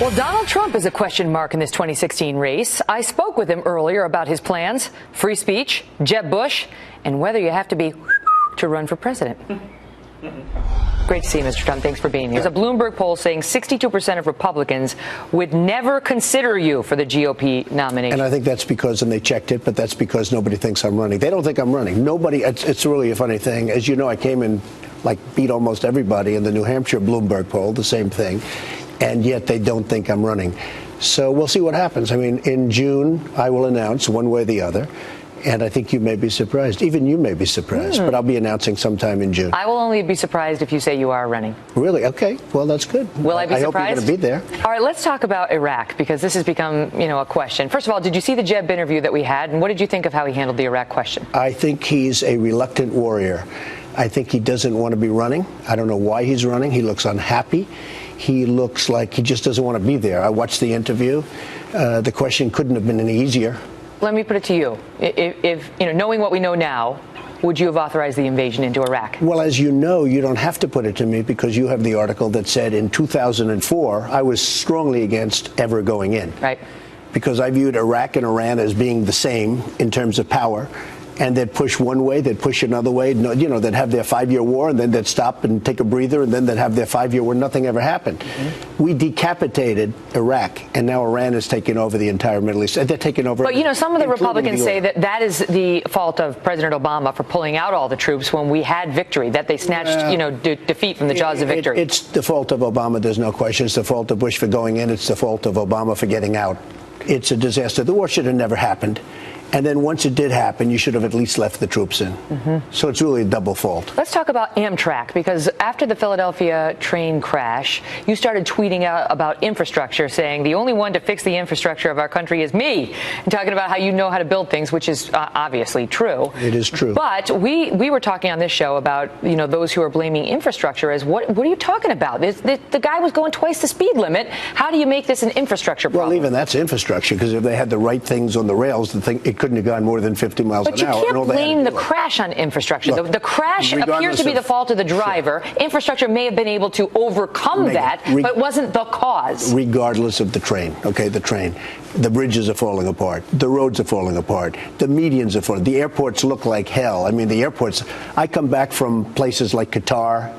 Well, Donald Trump is a question mark in this 2016 race. I spoke with him earlier about his plans, free speech, Jeb Bush, and whether you have to be to run for president. Great to see you, Mr. Trump. Thanks for being here. There's a Bloomberg poll saying 62% of Republicans would never consider you for the GOP nomination. And I think that's because, and they checked it, but that's because nobody thinks I'm running. They don't think I'm running. Nobody, it's really a funny thing. As you know, I came in, beat almost everybody in the New Hampshire Bloomberg poll, the same thing. And yet they don't think I'm running. So we'll see what happens. I mean, in June, I will announce one way or the other. And I think you may be surprised. Even you may be surprised. But I'll be announcing sometime in June. I will only be surprised if you say you are running. Really? Okay. Well, that's good. Will I be surprised? I hope you're going to be there. All right, let's talk about Iraq, because this has become, a question. First of all, did you see the Jeb interview that we had? And what did you think of how he handled the Iraq question? I think he's a reluctant warrior. I think he doesn't want to be running. I don't know why he's running. He looks unhappy. He looks like he just doesn't want to be there. I watched the interview. The question couldn't have been any easier. Let me put it to you. If knowing what we know now, would you have authorized the invasion into Iraq? Well, as you know, you don't have to put it to me because you have the article that said in 2004, I was strongly against ever going in. Right. Because I viewed Iraq and Iran as being the same in terms of power. And they'd push one way, they'd push another way. They'd have their 5-year war, and then they'd stop and take a breather, and then they'd have their 5-year war. Nothing ever happened. We decapitated Iraq, and now Iran is taking over the entire Middle East. They're taking over. But, some of the Republicans say that is the fault of President Obama for pulling out all the troops when we had victory, that they snatched, defeat from the jaws of victory. It's the fault of Obama, there's no question. It's the fault of Bush for going in. It's the fault of Obama for getting out. It's a disaster. The war should have never happened. And then once it did happen, you should have at least left the troops in. So it's really a double fault. Let's talk about Amtrak, because after the Philadelphia train crash, you started tweeting out about infrastructure, saying the only one to fix the infrastructure of our country is me, and talking about how you know how to build things, which is obviously true. It is true. But we were talking on this show about, those who are blaming infrastructure as what are you talking about? The guy was going twice the speed limit. How do you make this an infrastructure problem? Well, even that's infrastructure, because if they had the right things on the rails, it couldn't have gone more than 50 miles an hour. But you can't blame the crash on infrastructure. Look, the crash appears to be the fault of the driver. Sure. Infrastructure may have been able to overcome that, but it wasn't the cause. Regardless of the train, the train. The bridges are falling apart. The roads are falling apart. The medians are falling. The airports look like hell. I mean, the airports, I come back from places like Qatar.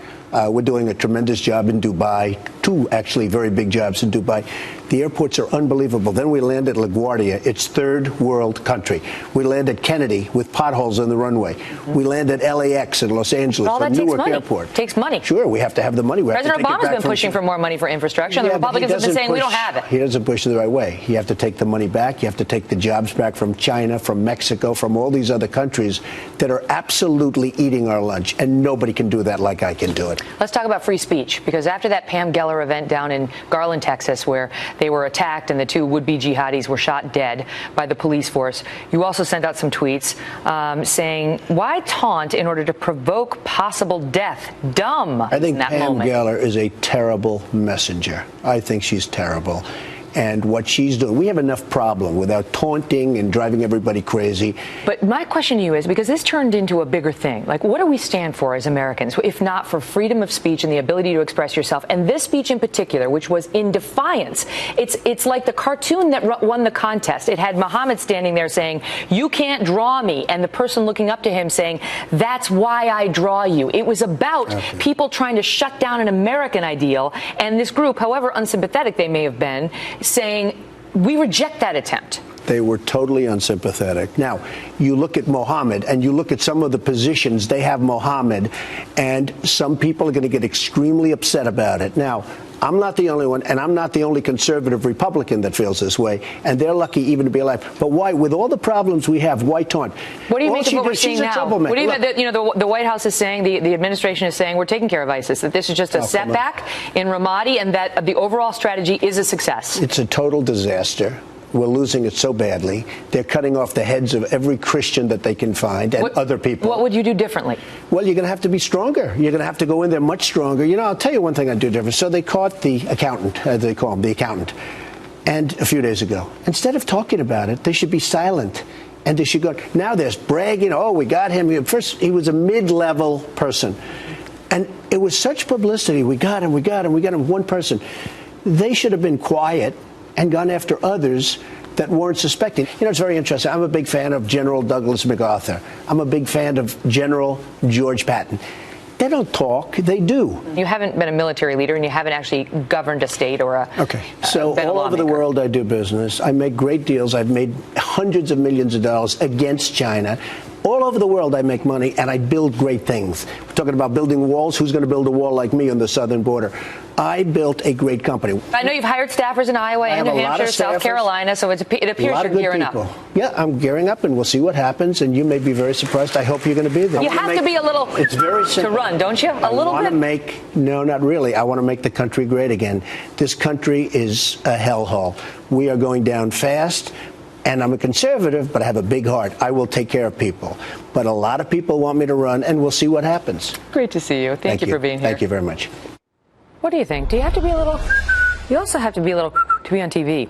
We're doing a tremendous job in Dubai, 2 actually very big jobs in Dubai. The airports are unbelievable. Then we land at LaGuardia. It's third world country. We land at Kennedy with potholes in the runway. We land at LAX in Los Angeles, all that Newark takes money. Airport. Takes money. Sure, we have to have the money. President Obama's been pushing for more money for infrastructure, and the Republicans have been saying we don't have it. He doesn't push it the right way. You have to take the money back. You have to take the jobs back from China, from Mexico, from all these other countries that are absolutely eating our lunch, and nobody can do that like I can do it. Let's talk about free speech, because after that Pam Geller event down in Garland, Texas, where they were attacked and the 2 would-be jihadis were shot dead by the police force, you also sent out some tweets saying, why taunt in order to provoke possible death? Dumb. I think Pam Geller is a terrible messenger. I think she's terrible. And what she's doing, we have enough problem without taunting and driving everybody crazy. But my question to you is, because this turned into a bigger thing, what do we stand for as Americans, if not for freedom of speech and the ability to express yourself? And this speech in particular, which was in defiance, it's like the cartoon that won the contest. It had Muhammad standing there saying, you can't draw me, and the person looking up to him saying, that's why I draw you. It was about people trying to shut down an American ideal, and this group, however unsympathetic they may have been, saying, we reject that attempt. They were totally unsympathetic. Now, you look at Mohammed and you look at some of the positions they have Mohammed, and some people are going to get extremely upset about it. Now, I'm not the only one, and I'm not the only conservative Republican that feels this way, and they're lucky even to be alive. But why, with all the problems we have, why taunt? What do you make of what we're seeing now? What do you think? The White House is saying, the administration is saying, we're taking care of ISIS, that this is just a setback in Ramadi, and that the overall strategy is a success. It's a total disaster. We're losing it so badly. They're cutting off the heads of every Christian that they can find, and other people. What would you do differently? Well, you're going to have to be stronger. You're going to have to go in there much stronger. I'll tell you one thing I'd do different. So they caught the accountant, they call him the accountant, and a few days ago. Instead of talking about it, they should be silent. And they should go. Now there's bragging. Oh, we got him. First, he was a mid-level person. And it was such publicity. We got him. One person. they should have been quiet and gone after others that weren't suspecting. You know, it's very interesting. I'm a big fan of General Douglas MacArthur. I'm a big fan of General George Patton. They don't talk, they do. You haven't been a military leader, and you haven't actually governed a state or a. Okay, so been a all over the lawmaker. world I do business. I make great deals. I've made hundreds of millions of dollars against China. All over the world I make money, and I build great things. We're talking about building walls. Who's going to build a wall like me on the southern border? I built a great company. I know you've hired staffers in Iowa and New Hampshire, South Carolina, so it appears you're gearing up. Yeah, I'm gearing up, and we'll see what happens, and you may be very surprised. I hope you're going to be there. You have to be a little It's very simple. to run, don't you? A little bit? No, not really. I want to make the country great again. This country is a hellhole. We are going down fast. And I'm a conservative, but I have a big heart. I will take care of people. But a lot of people want me to run, and we'll see what happens. Great to see you. Thank you for being here. Thank you very much. What do you think? Do you have to be a little? You also have to be a little to be on TV.